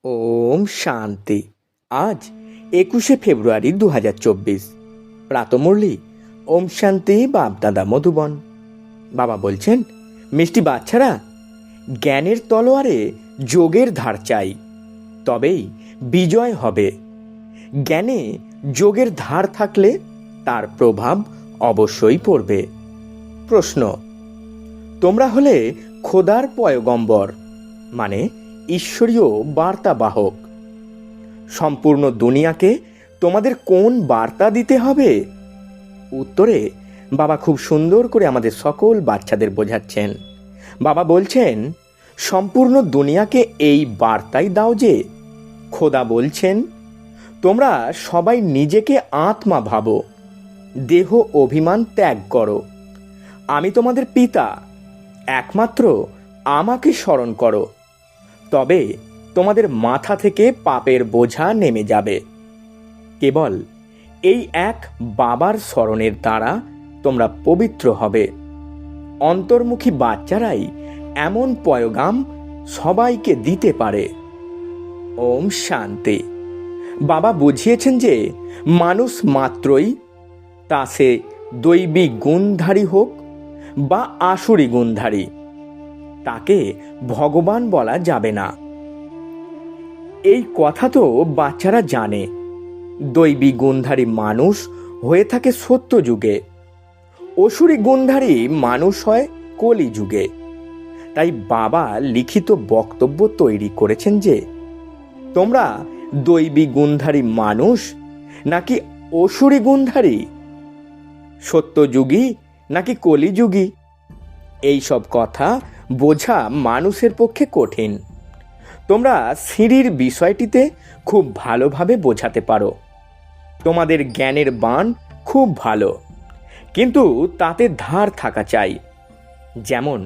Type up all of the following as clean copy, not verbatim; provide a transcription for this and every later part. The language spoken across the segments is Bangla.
ওম শান্তি। আজ 21শে ফেব্রুয়ারি 2024। প্রাতমুরলি ওম শান্তি বাপদাদা মধুবন। বাবা বলছেন, মিষ্টি বাচ্চারা, জ্ঞানের তলোয়ারে যোগের ধার চাই, তবেই বিজয় হবে। জ্ঞানে যোগের ধার থাকলে তার প্রভাব অবশ্যই পড়বে। প্রশ্ন: তোমরা হলে খোদার পয়গম্বর, মানে ঈশ্বরীয় বার্তাবাহক। সম্পূর্ণ দুনিয়াকে তোমাদের কোন বার্তা দিতে হবে? উত্তরে বাবা খুব সুন্দর করে আমাদের সকল বাচ্চাদের বোঝাচ্ছেন। বাবা বলছেন, সম্পূর্ণ দুনিয়াকে এই বার্তাই দাও যে খোদা বলছেন, তোমরা সবাই নিজেকে আত্মা ভাবো, দেহ অভিমান ত্যাগ করো। আমি তোমাদের পিতা, একমাত্র আমাকে স্মরণ করো, তবে তোমাদের মাথা থেকে পাপের বোঝা নেমে যাবে। কেবল এই এক বাবার স্মরণের দ্বারা তোমরা পবিত্র হবে। অন্তর্মুখী বাচ্চারাই এমন পয়গাম সবাইকে দিতে পারে। ওম শান্তি। বাবা বুঝিয়েছেন যে মানুষ মাত্রই, তা সে দৈবিক গুণধারী হোক বা আসুরি গুণধারী, তাকে ভগবান বলা যাবে না। এই কথা তো বাচ্চারা জানে। দৈবী গুণধারী মানুষ হয়ে থাকে সত্য যুগে, অসুরী গুণধারী মানুষ হয় কলি যুগে। তাই বাবা লিখিত বক্তব্য তৈরি করেছেন যে তোমরা দৈবী গুণধারী মানুষ নাকি অসুরী গুণধারী, সত্যযুগী নাকি কলিযুগী। এইসব কথা বোঝা মানুষের পক্ষে কঠিন। তোমরা সিঁড়ির বিষয়টিতে খুব ভালোভাবে বোঝাতে পারো। তোমাদের জ্ঞানের বাণ খুব ভালো, কিন্তু তাতে ধার থাকা চাই। যেমন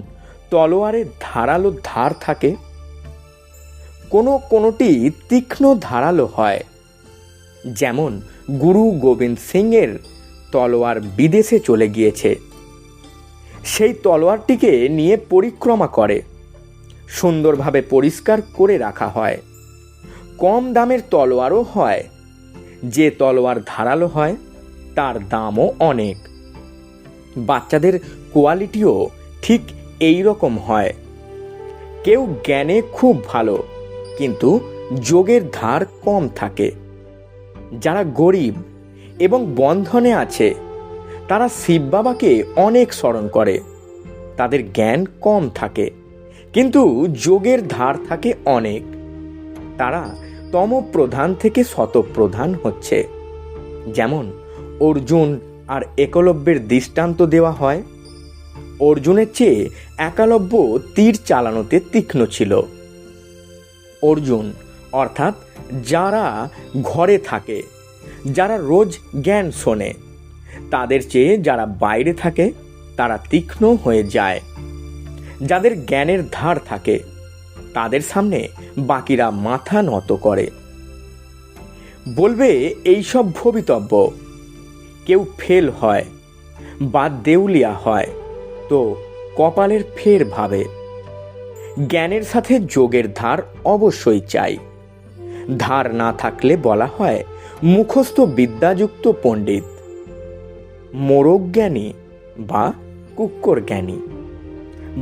তলোয়ারে ধারালো ধার থাকে, কোনোটি তীক্ষ্ণ ধারালো হয়। যেমন গুরু গোবিন্দ সিংয়ের তলোয়ার বিদেশে চলে গিয়েছে, সেই তলোয়ারটিকে নিয়ে পরিক্রমা করে সুন্দরভাবে পরিষ্কার করে রাখা হয়। কম দামের তলোয়ারও হয়। যে তলোয়ার ধারালো হয় তার দামও অনেক। বাচ্চাদের কোয়ালিটিও ঠিক এই রকম হয়। কেউ জ্ঞানে খুব ভালো, কিন্তু যোগের ধার কম থাকে। যারা গরিব এবং বন্ধনে আছে তারা শিব বাবাকে অনেক স্মরণ করে। তাদের জ্ঞান কম থাকে, কিন্তু যোগের ধার থাকে অনেক। তারা তম প্রধান থেকে শতপ্রধান হচ্ছে। যেমন অর্জুন আর একলব্যের দৃষ্টান্ত দেওয়া হয়। অর্জুনের চেয়ে একলব্য তীর চালানোতে তীক্ষ্ণ ছিল। অর্জুন অর্থাৎ যারা ঘরে থাকে, যারা রোজ জ্ঞান শোনে, তাদের চেয়ে যারা বাইরে থাকে তারা তীক্ষ্ণ হয়ে যায়। যাদের জ্ঞানের ধার থাকে তাদের সামনে বাকিরা মাথা নত করে। বলবে এইসব ভবিতব্য। কেউ ফেল হয় বা দেউলিয়া হয় তো কপালের ফের ভাবে। জ্ঞানের সাথে যোগের ধার অবশ্যই চাই। ধার না থাকলে বলা হয় মুখস্থ বিদ্যাযুক্ত পণ্ডিত, মোরগ জ্ঞানী বা কুক্কর জ্ঞানী।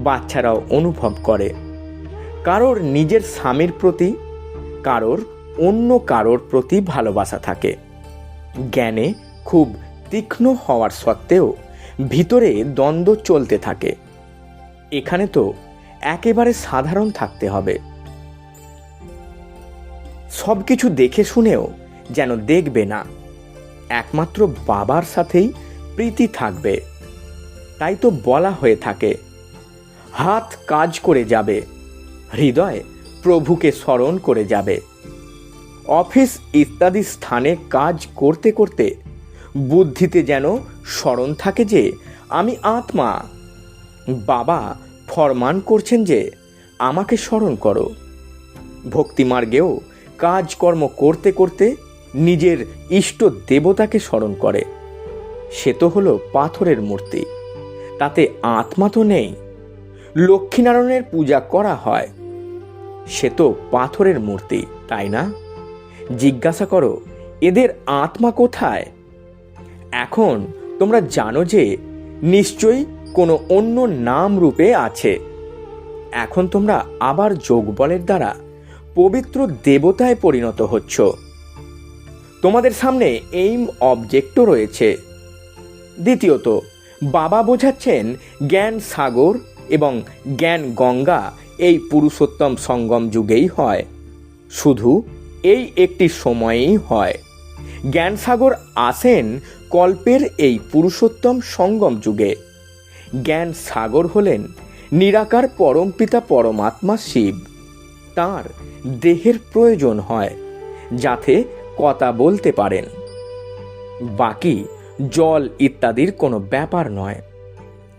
বাচ্চারাও অনুভব করে, কারোর নিজের স্বামীর প্রতি, কারোর অন্য কারোর প্রতি ভালোবাসা থাকে। জ্ঞানে খুব তীক্ষ্ণ হওয়ার সত্ত্বেও ভিতরে দ্বন্দ্ব চলতে থাকে। এখানে তো একেবারে সাধারণ থাকতে হবে। সব কিছু দেখে শুনেও যেন দেখবে না, একমাত্র বাবার সাথেই প্রীতি থাকবে। তাই তো বলা হয়ে থাকে, হাত কাজ করে যাবে, হৃদয় প্রভুকে স্মরণ করে যাবে। অফিস ইত্যাদি স্থানে কাজ করতে করতে বুদ্ধিতে যেন স্মরণ থাকে যে আমি আত্মা। বাবা ফরমান করছেন যে আমাকে স্মরণ করো। ভক্তিমার্গেও কাজকর্ম করতে করতে নিজের ইষ্ট দেবতাকে স্মরণ করে। সে তো হলো পাথরের মূর্তি, তাতে আত্মা তো নেই। লক্ষ্মীনারায়ণের পূজা করা হয়, সে তো পাথরের মূর্তি। তাই না? জিজ্ঞাসা করো, এদের আত্মা কোথায়? এখন তোমরা জানো যে নিশ্চয়ই কোনো অন্য নাম রূপে আছে। এখন তোমরা আবার যোগবলের দ্বারা পবিত্র দেবতায় পরিণত হচ্ছ। তোমাদের সামনে এইম অবজেক্টও রয়েছে। দ্বিতীয়ত, বাবা বোঝাচ্ছেন জ্ঞান সাগর এবং জ্ঞান গঙ্গা এই পুরুষোত্তম সঙ্গম যুগেই হয়, শুধু এই একটি সময়েই হয়। জ্ঞান সাগর আসেন কল্পের এই পুরুষোত্তম সঙ্গম যুগে। জ্ঞান সাগর হলেন নিরাকার পরমপিতা পরমাত্মা শিব। তাঁর দেহের প্রয়োজন হয় যাতে কথা বলতে পারেন। বাকি জল ইত্যাদির কোনো ব্যাপার নয়।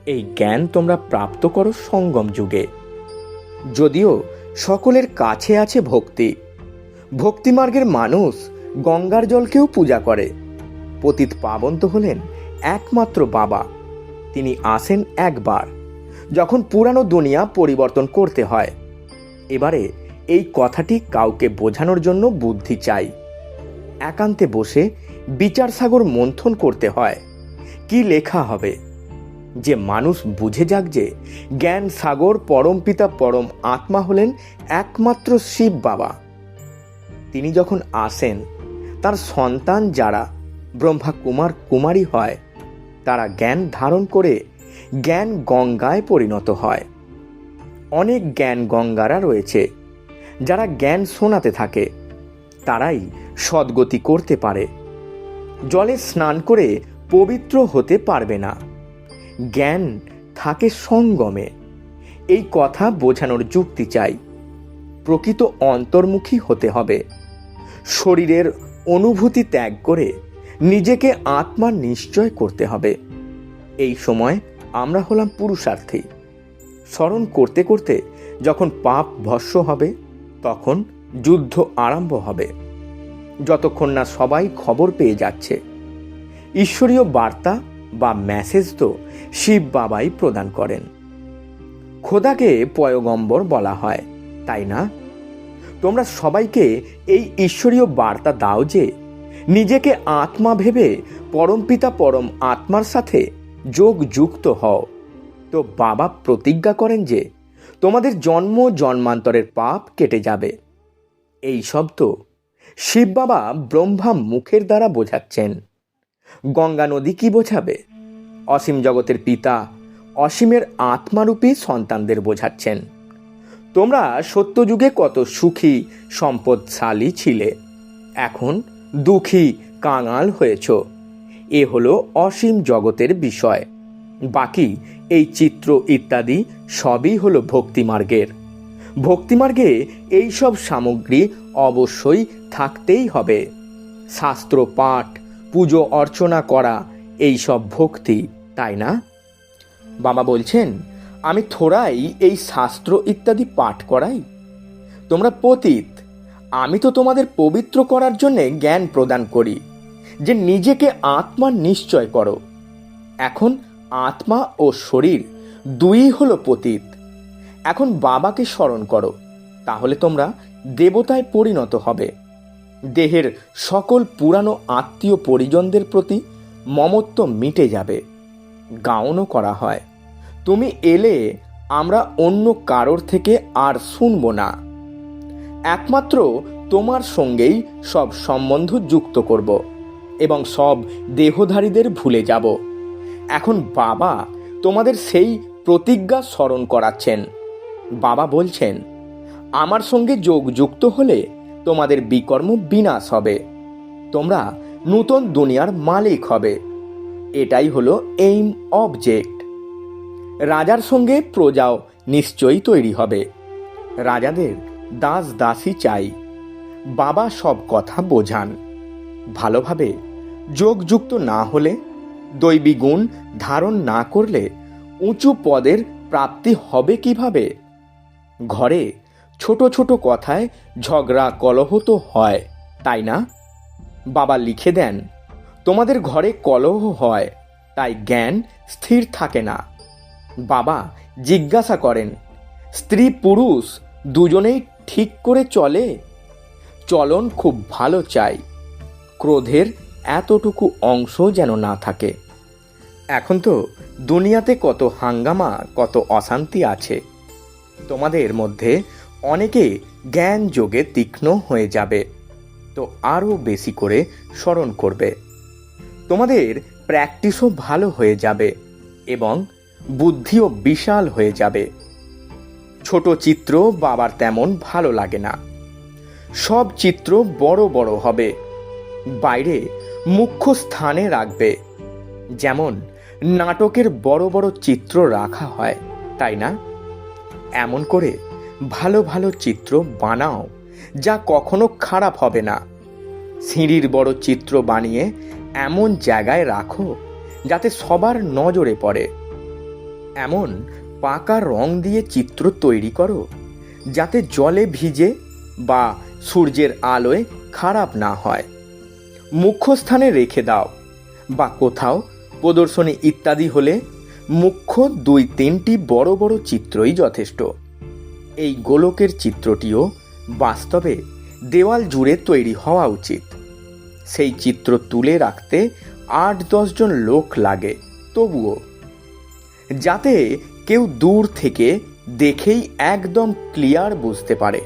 এই জ্ঞান তোমরা প্রাপ্ত করো সঙ্গম যুগে। যদিও সকলের কাছে আছে ভক্তি, ভক্তিমার্গের মানুষ গঙ্গার জলকেও পূজা করে। পতিত পাবন তো হলেন একমাত্র বাবা। তিনি আসেন একবার, যখন পুরানো দুনিয়া পরিবর্তন করতে হয়। এবারে এই কথাটি কাউকে বোঝানোর জন্য বুদ্ধি চাই। একান্তে বসে বিচার সাগর মন্থন করতে হয়, কি লেখা হবে, যে মানুষ বুঝে যাক যে জ্ঞান সাগর পরমপিতা পরম আত্মা হলেন একমাত্র শিব বাবা। তিনি যখন আসেন, তার সন্তান যারা ব্রহ্মা কুমার কুমারী হয়, তারা জ্ঞান ধারণ করে জ্ঞান গঙ্গায় পরিণত হয়। অনেক জ্ঞান গঙ্গারা রয়েছে যারা জ্ঞান শোনাতে থাকে। তারাই সদ্গতি করতে পারে। জলে স্নান করে পবিত্র হতে পারবে না। জ্ঞান থাকে সঙ্গমে। এই কথা বোঝানোর যুক্তি চাই। প্রকৃত অন্তর্মুখী হতে হবে। শরীরের অনুভূতি ত্যাগ করে নিজেকে আত্মার নিশ্চয় করতে হবে। এই সময় আমরা হলাম পুরুষার্থী। স্মরণ করতে করতে যখন পাপ ভস্ম হবে, তখন যুদ্ধ আরম্ভ হবে। যতক্ষণ না সবাই খবর পেয়ে যাচ্ছে। ঈশ্বরীয় বার্তা বা মেসেজ তো শিব বাবাই প্রদান করেন। খোদাকে পয়গম্বর বলা হয়, তাই না? তোমরা সবাইকে এই ঈশ্বরীয় বার্তা দাও যে নিজেকে আত্মা ভেবে পরমপিতা পরম আত্মার সাথে যোগ যুক্ত হও। তো বাবা প্রতিজ্ঞা করেন যে তোমাদের জন্ম জন্মান্তরের পাপ কেটে যাবে। এই সব তো শিব বাবা ব্রহ্মা মুখের দ্বারা বোঝাচ্ছেন। গঙ্গা নদী কি বোঝাবে? অসীম জগতের পিতা অসীমের আত্মারূপী সন্তানদের বোঝাচ্ছেন। তোমরা সত্যযুগে কত সুখী সম্পদশালী ছিলে, এখন দুঃখী কাঙাল হয়েছ। এ হলো অসীম জগতের বিষয়। বাকি এই চিত্র ইত্যাদি সবই হলো ভক্তিমার্গের। ভক্তিমার্গে এই সব সামগ্রী অবশ্যই থাকতেই হবে। শাস্ত্র পাঠ, পুজো অর্চনা করা, এই সব ভক্তি, তাই না? বাবা বলছেন, আমি থোড়াই এই শাস্ত্র ইত্যাদি পাঠ করাই। তোমরা পতিত, আমি তো তোমাদের পবিত্র করার জন্যে জ্ঞান প্রদান করি যে নিজেকে আত্মা নিশ্চয় করো। এখন আত্মা ও শরীর দুই হলো পতিত। এখন বাবাকে স্মরণ করো, তাহলে তোমরা দেবতায় পরিণত হবে। দেহের সকল পুরানো আত্মীয় পরিজনদের প্রতি মমত্ব মিটে যাবে। গাওনও করা হয়, তুমি এলে আমরা অন্য কারোর থেকে আর শুনব না। একমাত্র তোমার সঙ্গেই সব সম্বন্ধ যুক্ত করব এবং সব দেহধারীদের ভুলে যাব। এখন বাবা তোমাদের সেই প্রতিজ্ঞা স্মরণ করাচ্ছেন। বাবা বলছেন, আমার সঙ্গে যোগ যুক্ত হলে তোমাদের বিকর্ম বিনাশ হবে। তোমরা নূতন দুনিয়ার মালিক হবে। এটাই হলো এইম অবজেক্ট। রাজার সঙ্গে প্রজাও নিশ্চয়ই তৈরি হবে। রাজাদের দাস দাসী চাই। বাবা সব কথা বোঝান। ভালোভাবে যোগযুক্ত না হলে, দৈবী গুণ ধারণ না করলে উঁচু পদের প্রাপ্তি হবে কিভাবে? ঘরে ছোট ছোট কথায় ঝগড়া কলহ তো হয়, তাই না? বাবা লিখে দেন, তোমাদের ঘরে কলহ হয়, তাই জ্ঞান স্থির থাকে না। বাবা জিজ্ঞাসা করেন, স্ত্রী পুরুষ দুজনেই ঠিক করে চলে? চলন খুব ভালো চাই, ক্রোধের এতটুকু অংশ যেন না থাকে। এখন তো দুনিয়াতে কত হাঙ্গামা, কত অশান্তি আছে। তোমাদের মধ্যে অনেকে জ্ঞান যোগে তীক্ষ্ণ হয়ে যাবে, তো আরও বেশি করে স্মরণ করবে। তোমাদের প্র্যাকটিসও ভালো হয়ে যাবে এবং বুদ্ধিও বিশাল হয়ে যাবে। ছোট চিত্র বাবার তেমন ভালো লাগে না। সব চিত্র বড় বড় হবে, বাইরে মুখ্য স্থানে রাখবে। যেমন নাটকের বড় বড় চিত্র রাখা হয়, তাই না? এমন করে ভালো ভালো চিত্র বানাও যা কখনো খারাপ হবে না। সিঁড়ির বড় চিত্র বানিয়ে এমন জায়গায় রাখো যাতে সবার নজরে পড়ে। এমন পাকা রং দিয়ে চিত্র তৈরি করো যাতে জলে ভিজে বা সূর্যের আলোয় খারাপ না হয়। মুখ্য স্থানে রেখে দাও, বা কোথাও প্রদর্শনী ইত্যাদি হলে মুখ্য 2-3টি বড় বড় চিত্রই যথেষ্ট। এই গোলকের চিত্রটিও বাস্তবে দেওয়াল জুড়ে তৈরি হওয়া উচিত। সেই চিত্র তুলে রাখতে 8-10 জন লোক লাগে, তবুও যাতে কেউ দূর থেকে দেখেই একদম ক্লিয়ার বুঝতে পারে।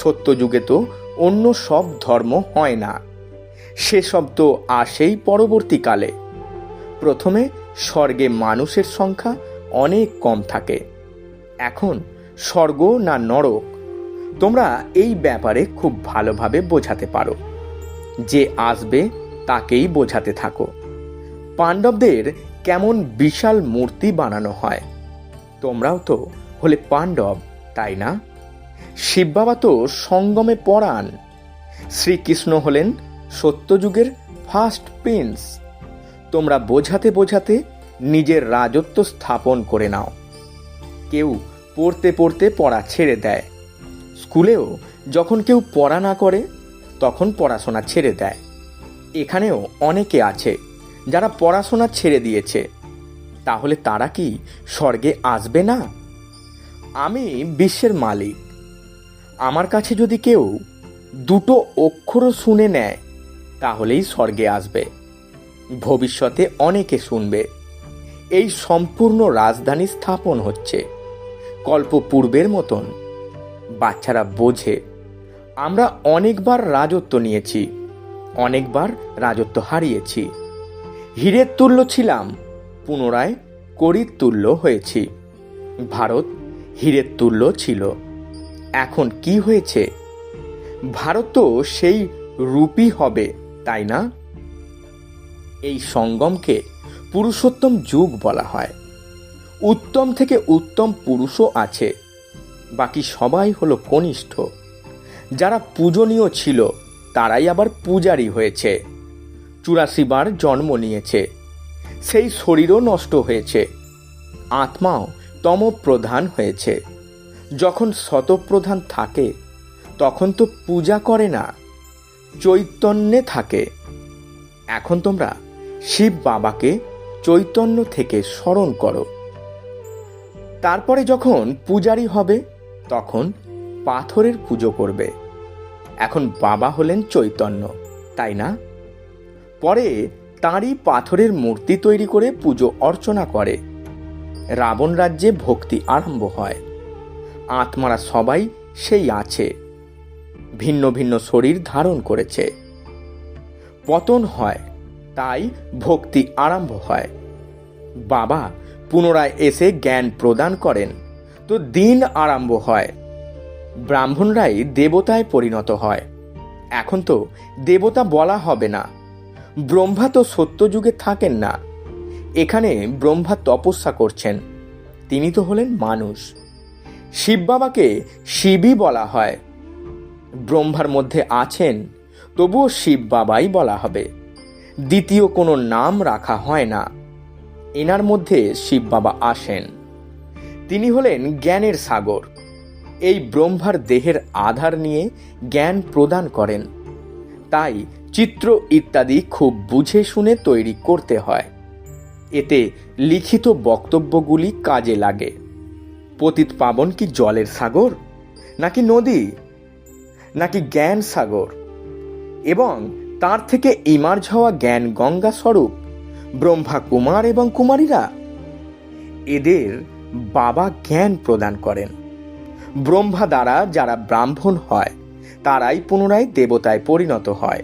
সত্যযুগে তো অন্য সব ধর্ম হয় না, সেসব তো আসেই পরবর্তীকালে। প্রথমে স্বর্গে মানুষের সংখ্যা অনেক কম থাকে। এখন স্বর্গ না নরক, তোমরা এই ব্যাপারে খুব ভালোভাবে বোঝাতে পারো। যে আসবে তাকেই বোঝাতে থাকো। পাণ্ডবদের কেমন বিশাল মূর্তি বানানো হয়। তোমরাও তো হলে পাণ্ডব, তাই না? শিব বাবা তো সঙ্গমে পড়ান। শ্রীকৃষ্ণ হলেন সত্যযুগের ফার্স্ট প্রিন্স। তোমরা বোঝাতে বোঝাতে নিজের রাজত্ব স্থাপন করে নাও। কেউ পড়তে পড়তে পড়া ছেড়ে দেয়। স্কুলেও যখন কেউ পড়া না করে তখন পড়াশোনা ছেড়ে দেয়। এখানেও অনেকে আছে যারা পড়াশোনা ছেড়ে দিয়েছে। তাহলে তারা কি স্বর্গে আসবে না? আমি বিশ্বের মালিক। আমার কাছে যদি কেউ 2টো অক্ষরও শুনে নেয় তাহলেই স্বর্গে আসবে। ভবিষ্যতে অনেকে শুনবে। এই সম্পূর্ণ রাজধানী স্থাপন হচ্ছে কল্পপূর্বের মতন। বাচ্চারা বোঝে আমরা অনেকবার রাজত্ব নিয়েছি, অনেকবার রাজত্ব হারিয়েছি। হীরের তুল্য ছিলাম, পুনরায় কড়ির তুল্য হয়েছি। ভারত হীরের তুল্য ছিল, এখন কি হয়েছে? ভারত তো সেই রূপই হবে, তাই না? এই সঙ্গমকে পুরুষোত্তম যুগ বলা হয়। উত্তম থেকে উত্তম পুরুষও আছে, বাকি সবাই হলো কনিষ্ঠ। যারা পূজনীয় ছিল তারাই আবার পূজারী হয়েছে। 84 বার জন্ম নিয়েছে, সেই শরীরও নষ্ট হয়েছে। আত্মাও তমপ্রধান হয়েছে। যখন শতপ্রধান থাকে তখন তো পূজা করে না, চৈতন্যে থাকে। এখন তোমরা শিব বাবাকে চৈতন্য থেকে স্মরণ করো। তারপরে যখন পূজারী হবে তখন পাথরের পুজো করবে। এখন বাবা হলেন চৈতন্য, তাই না? পরে তাঁরই পাথরের মূর্তি তৈরি করে পুজো অর্চনা করে। রাবণ রাজ্যে ভক্তি আরম্ভ হয়। আত্মারা সবাই সেই আছে, ভিন্ন ভিন্ন শরীর ধারণ করেছে। পতন হয়, তাই ভক্তি আরম্ভ হয়। বাবা পুনরায় এসে জ্ঞান প্রদান করেন, তো দিন আরম্ভ হয়। ব্রাহ্মণরাই দেবতায় পরিণত হয়। এখন তো দেবতা বলা হবে না। ব্রহ্মা তো সত্যযুগে থাকেন না। এখানে ব্রহ্মা তপস্যা করছেন, তিনি তো হলেন মানুষ। শিব বাবাকে শিবই বলা হয়। ব্রহ্মার মধ্যে আছেন, তবুও শিব বাবাই বলা হবে। দ্বিতীয় কোনো নাম রাখা হয় না। এনার মধ্যে শিব বাবা আসেন। তিনি হলেন জ্ঞানের সাগর। এই ব্রহ্মার দেহের আধার নিয়ে জ্ঞান প্রদান করেন। তাই চিত্র ইত্যাদি খুব বুঝে শুনে তৈরি করতে হয়। এতে লিখিত বক্তব্যগুলি কাজে লাগে। পতিত পাবন কি জলের সাগর নাকি নদী? নাকি জ্ঞান সাগর এবং তার থেকে ইমার্জ হওয়া জ্ঞান গঙ্গা স্বরূপ ব্রহ্মা কুমার এবং কুমারীরা? এদের বাবা জ্ঞান প্রদান করেন। ব্রহ্মা দ্বারা যারা ব্রাহ্মণ হয় তারাই পুনরায় দেবতায় পরিণত হয়।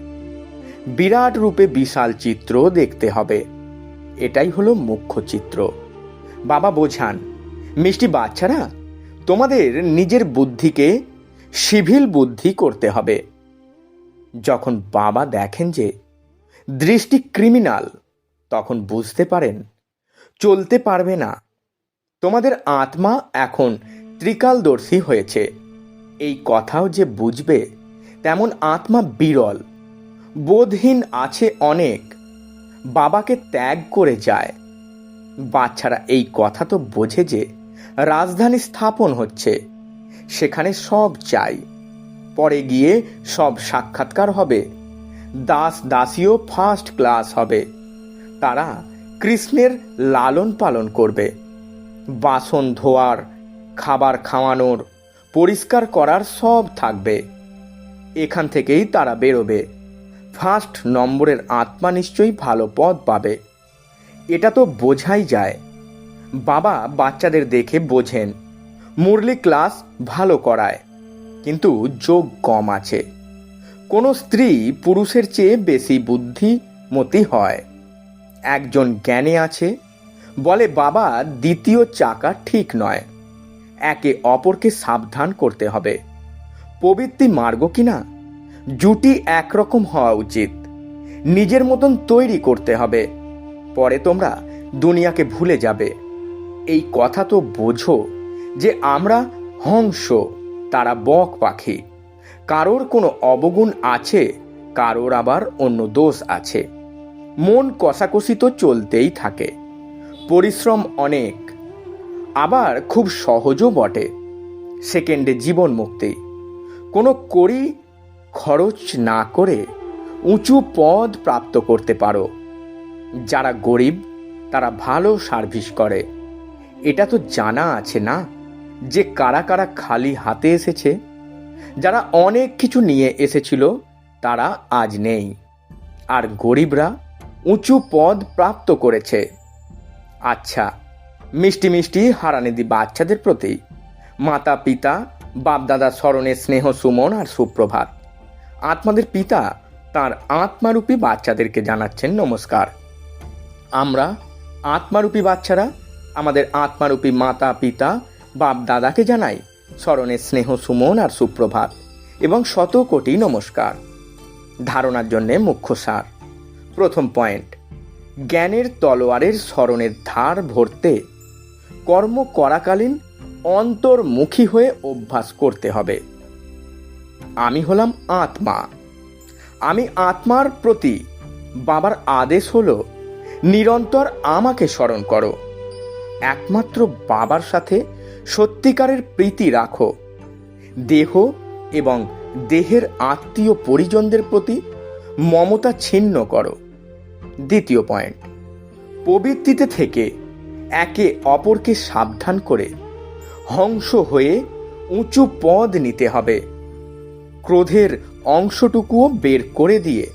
বিরাট রূপে বিশাল চিত্র দেখতে হবে, এটাই হলো মুখ্য চিত্র। বাবা বোঝান, মিষ্টি বাচ্চারা, তোমাদের নিজের বুদ্ধিকে সিভিল বুদ্ধি করতে হবে। যখন বাবা দেখেন যে দৃষ্টি ক্রিমিনাল, তখন বুঝতে পারেন চলতে পারবে না। তোমাদের আত্মা এখন ত্রিকালদর্শী হয়েছে, এই কথাও যে বুঝবে তেমন আত্মা বিরল। বোধহীন আছে অনেক, বাবাকে ত্যাগ করে যায়। বাচ্চারা এই কথা তো বোঝে যে রাজধানী স্থাপন হচ্ছে, সেখানে সব চাই। পরে গিয়ে সব সাক্ষাৎকার হবে, দাস দাসীও ফার্স্ট ক্লাস হবে। তারা কৃষ্ণের লালন পালন করবে। বাসন ধোয়ার, খাবার খাওয়ানোর, পরিষ্কার করার সব থাকবে। এখান থেকেই তারা বেরোবে। ফার্স্ট নম্বরের আত্মা নিশ্চয়ই ভালো পদ পাবে, এটা তো বোঝাই যায়। বাবা বাচ্চাদের দেখে বোঝেন মুরলি ক্লাস ভালো করায়, কিন্তু যোগ কম আছে। কোনো স্ত্রী পুরুষের চেয়ে বেশি বুদ্ধিমতী হয়। একজন জ্ঞানে আছে, বলে বাবা দ্বিতীয় চাকা ঠিক নয়, একে অপরকে সাবধান করতে হবে। প্রবৃত্তি মার্গ কিনা, জুটি একরকম হওয়া উচিত, নিজের মতন তৈরি করতে হবে। পরে তোমরা দুনিয়াকে ভুলে যাবে। এই কথা তো বোঝো যে আমরা হংস, তারা বক পাখি। কারোর কোনো অবগুণ আছে, কারোর আবার অন্য দোষ আছে। মন কষাকষি তো চলতেই থাকে। পরিশ্রম অনেক, আবার খুব সহজও বটে। সেকেন্ডে জীবন মুক্তি। কোনো কড়ি খরচ না করে উঁচু পদ প্রাপ্ত করতে পারো। যারা গরিব তারা ভালো সার্ভিস করে। এটা তো জানা আছে না যে কারা কারা খালি হাতে এসেছে। যারা অনেক কিছু নিয়ে এসেছিল তারা আজ নেই, আর গরিবরা উঁচু পদ প্রাপ্ত করেছে। আচ্ছা, মিষ্টি মিষ্টি হারানিদি বাচ্চাদের প্রতি মাতা পিতা বাপদাদা স্মরণে স্নেহ সুমন আর সুপ্রভাত। আত্মাদের পিতা তার আত্মারূপী বাচ্চাদেরকে জানাচ্ছেন নমস্কার। আমরা আত্মারূপী বাচ্চারা আমাদের আত্মারূপী মাতা পিতা বাপ দাদাকে জানাই স্মরণে স্নেহ সুমন আর সুপ্রভাত এবং শত কোটি নমস্কার। ধারণার জন্যে মুখ্য সার। প্রথম পয়েন্ট, জ্ঞানের তলোয়ারের স্মরণের ধার ভরতে কর্ম করাকালীন অন্তর্মুখী হয়ে অভ্যাস করতে হবে। আমি হলাম আত্মা। আমি আত্মার প্রতি বাবার আদেশ হলো নিরন্তর আমাকে স্মরণ করো। একমাত্র বাবার সাথে সত্যিকারের প্রীতি রাখো। দেহ এবং দেহের আত্মীয় পরিজনদের প্রতি মমতা ছিন্ন করো। দ্বিতীয় পয়েন্ট, প্রবৃত্তিতে থেকে একে অপরকে সাবধান করে হংস হয়ে উঁচু পদ নিতে হবে। ক্রোধের অংশটুকুও বের করে দিয়ে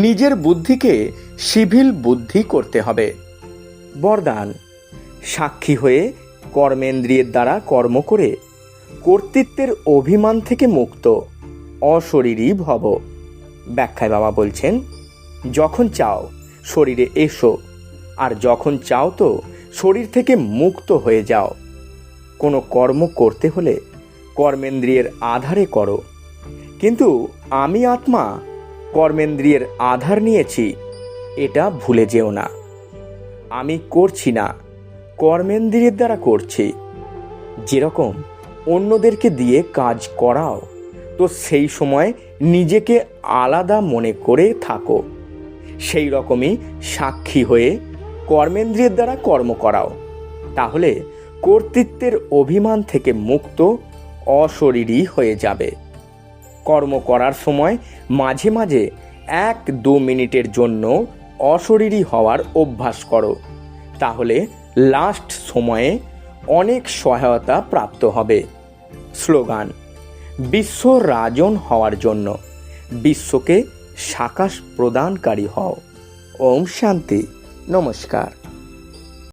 নিজের বুদ্ধিকে সিভিল বুদ্ধি করতে হবে। বরদান, সাক্ষী হয়ে কর্মেন্দ্রিয়ের দ্বারা কর্ম করে কর্তৃত্বের অভিমান থেকে মুক্ত অশরীরী ভব। ব্যাখ্যায় বাবা বলছেন, যখন চাও শরীরে এসো, আর যখন চাও তো শরীর থেকে মুক্ত হয়ে যাও। কোনো কর্ম করতে হলে কর্মেন্দ্রিয়ের আধারে করো, কিন্তু আমি আত্মা কর্মেন্দ্রিয়ের আধার নিয়েছি, এটা ভুলে যেও না। আমি করছি না, কর্মেন্দ্রিয়ের দ্বারা করছি। যেরকম অন্যদেরকে দিয়ে কাজ করাও, তো সেই সময় নিজেকে আলাদা মনে করে থাকো। সেই রকমই সাক্ষী হয়ে কর্মেন্দ্রিয়ের দ্বারা কর্ম করাও। তাহলে কর্তৃত্বের অভিমান থেকে মুক্ত অশরীরী হয়ে যাবে। কর্ম করার সময় মাঝে মাঝে 1-2 মিনিটের জন্য অশরীরী হওয়ার অভ্যাস করো। তাহলে লাস্ট সময়ে অনেক সহায়তা প্রাপ্ত হবে। স্লোগান, বিশ্ব রাজন হওয়ার জন্য। বিশ্বকে সাকাশ প্রদানকারী হও। ওম শান্তি। নমস্কার।